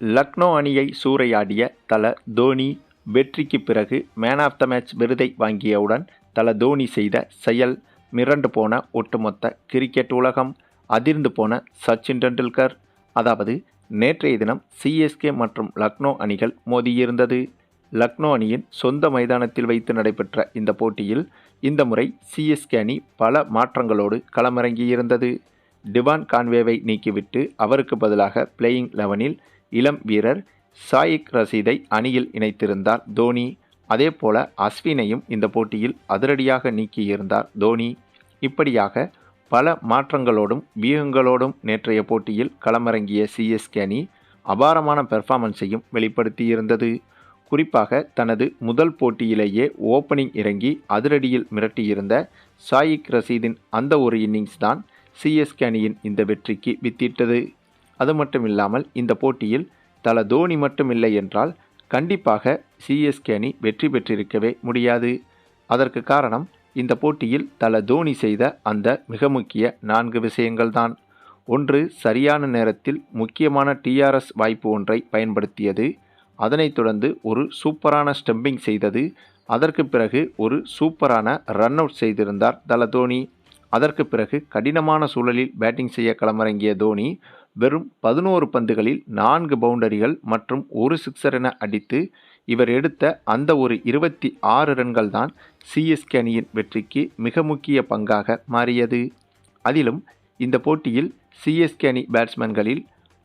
லக்னோ அணியை சூறையாடிய தல தோனி வெற்றிக்கு பிறகு மேன் ஆஃப் த மேட்ச் விருதை வாங்கியவுடன் தல தோனி செய்த செயல் மிரண்டு போன ஒட்டுமொத்த கிரிக்கெட் உலகம். அதிர்ந்து போன சச்சின் டெண்டுல்கர். அதாவது நேற்றைய தினம் சிஎஸ்கே மற்றும் லக்னோ அணிகள் மோதியிருந்தது. லக்னோ அணியின் சொந்த மைதானத்தில் வைத்து நடைபெற்ற இந்த போட்டியில் இந்த முறை சிஎஸ்கே அணி பல மாற்றங்களோடு களமிறங்கியிருந்தது. டிவான் கான்வேவை நீக்கிவிட்டு அவருக்கு பதிலாக பிளேயிங் 11-இல் இளம் வீரர் சாயிக் ரஷீதை அணியில் இணைத்திருந்தார் தோனி. அதேபோல அஸ்வினையும் இந்த போட்டியில் அதிரடியாக நீக்கியிருந்தார் தோனி. இப்படியாக பல மாற்றங்களோடும் வியூகங்களோடும் நேற்றைய போட்டியில் களமிறங்கிய சிஎஸ்கே அணி அபாரமான பெர்ஃபார்மன்ஸையும் வெளிப்படுத்தியிருந்தது. குறிப்பாக தனது முதல் போட்டியிலேயே ஓப்பனிங் இறங்கி அதிரடியில் மிரட்டியிருந்த சாயிக் ரஷீதின் அந்த ஒரு இன்னிங்ஸ் தான் சிஎஸ்கே அணியின் இந்த வெற்றிக்கு வித்திட்டது. அது மட்டும் இல்லாமல் இந்த போட்டியில் தல தோனி மட்டும் இல்லை என்றால் கண்டிப்பாக சிஎஸ்கே அணி வெற்றி பெற்றிருக்கவே முடியாது. அதற்கு காரணம் இந்த போட்டியில் தல தோனி செய்த அந்த மிக முக்கிய 4 விஷயங்கள்தான். ஒன்று, சரியான நேரத்தில் முக்கியமான டிஆர்எஸ் வாய்ப்பு ஒன்றை பயன்படுத்தியது. அதனைத் தொடர்ந்து ஒரு சூப்பரான ஸ்டம்பிங் செய்தது. அதற்கு பிறகு ஒரு சூப்பரான ரன் அவுட் செய்திருந்தார் தல தோனி. அதற்கு பிறகு கடினமான சூழலில் பேட்டிங் செய்ய களமிறங்கிய தோனி வெறும் 11 பந்துகளில் 4 பவுண்டரிகள் மற்றும் ஒரு சிக்ஸர் என அடித்து இவர் எடுத்த அந்த ஒரு 26 ரன்கள் தான் சிஎஸ்கே அணியின் வெற்றிக்கு மிக முக்கிய பங்காக மாறியது. அதிலும் இந்த போட்டியில் சிஎஸ்கே அணி பேட்ஸ்மேன்களில்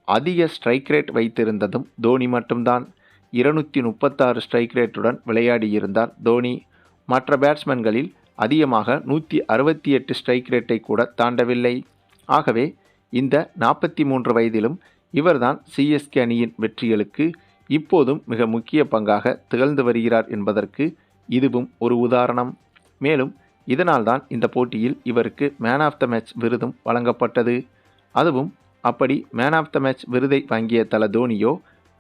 அதிக ஸ்ட்ரைக் ரேட் வைத்திருந்ததும் தோனி மட்டும்தான். 236 ஸ்ட்ரைக் ரேட்டுடன் விளையாடியிருந்தார் தோனி. மற்ற பேட்ஸ்மேன்களில் அதிகமாக 168 ஸ்ட்ரைக் ரேட்டை கூட தாண்டவில்லை. ஆகவே இந்த 43 வயதிலும் இவர்தான் சிஎஸ்கே அணியின் வெற்றிகளுக்கு இப்போதும் மிக முக்கிய பங்காக திகழ்ந்து வருகிறார் என்பதற்கு இதுவும் ஒரு உதாரணம். மேலும் இதனால்தான் இந்த போட்டியில் இவருக்கு மேன் ஆஃப் த மேட்ச் விருதும் வழங்கப்பட்டது. அதுவும் அப்படி மேன் ஆஃப் த மேட்ச் விருதை வாங்கிய தல தோனியோ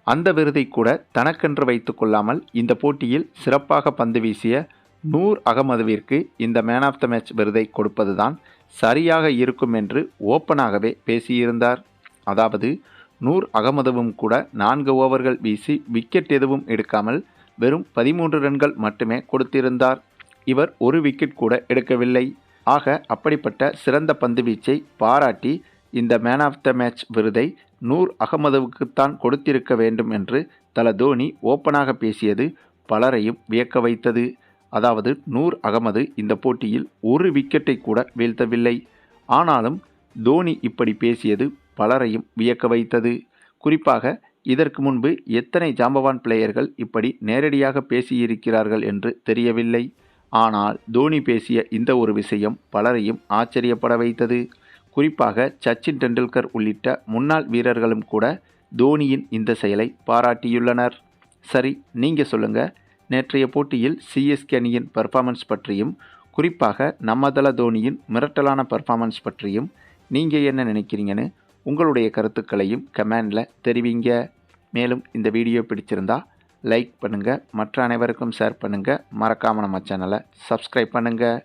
அந்த விருதை கூட தனக்கென்று வைத்து கொள்ளாமல் இந்த போட்டியில் சிறப்பாக பந்து வீசிய நூர் அகமதுவிற்கு இந்த மேன் ஆஃப் த மேட்ச் விருதை கொடுப்பதுதான் சரியாக இருக்கும் என்று ஓப்பனாகவே பேசியிருந்தார். அதாவது நூர் அகமதுவும் கூட 4 ஓவர்கள் வீசி விக்கெட் எதுவும் எடுக்காமல் வெறும் 13 ரன்கள் மட்டுமே கொடுத்திருந்தார். இவர் ஒரு விக்கெட் கூட எடுக்கவில்லை. ஆக அப்படிப்பட்ட சிறந்த பந்து வீச்சை பாராட்டி இந்த மேன் ஆஃப் த மேட்ச் விருதை நூர் அகமதுவுக்குத்தான் கொடுத்திருக்க வேண்டும் என்று தல தோனி ஓப்பனாக பேசியது பலரையும் வியக்க வைத்தது. அதாவது நூர் அகமது இந்த போட்டியில் ஒரு விக்கெட்டை கூட வீழ்த்தவில்லை. ஆனாலும் தோனி இப்படி பேசியது பலரையும் வியக்க வைத்தது. குறிப்பாக இதற்கு முன்பு எத்தனை ஜாம்பவான் பிளேயர்கள் இப்படி நேரடியாக பேசியிருக்கிறார்கள் என்று தெரியவில்லை. ஆனால் தோனி பேசிய இந்த ஒரு விஷயம் பலரையும் ஆச்சரியப்பட வைத்தது. குறிப்பாக சச்சின் டெண்டுல்கர் உள்ளிட்ட முன்னாள் வீரர்களும் கூட தோனியின் இந்த செயலை பாராட்டியுள்ளனர். சரி, நீங்கள் சொல்லுங்கள், நேற்றைய போட்டியில் சிஎஸ்கே அணியின் பெர்ஃபார்மன்ஸ் பற்றியும் குறிப்பாக நம்ம தல தோனியின் மிரட்டலான பெர்ஃபார்மன்ஸ் பற்றியும் நீங்கள் என்ன நினைக்கிறீங்கன்னு உங்களுடைய கருத்துக்களையும் கமெண்டில் தெரிவிங்க. மேலும் இந்த வீடியோ பிடிச்சிருந்தா லைக் பண்ணுங்கள், மற்ற அனைவருக்கும் ஷேர் பண்ணுங்கள், மறக்காமல் நம்ம சேனலை சப்ஸ்கிரைப் பண்ணுங்கள்.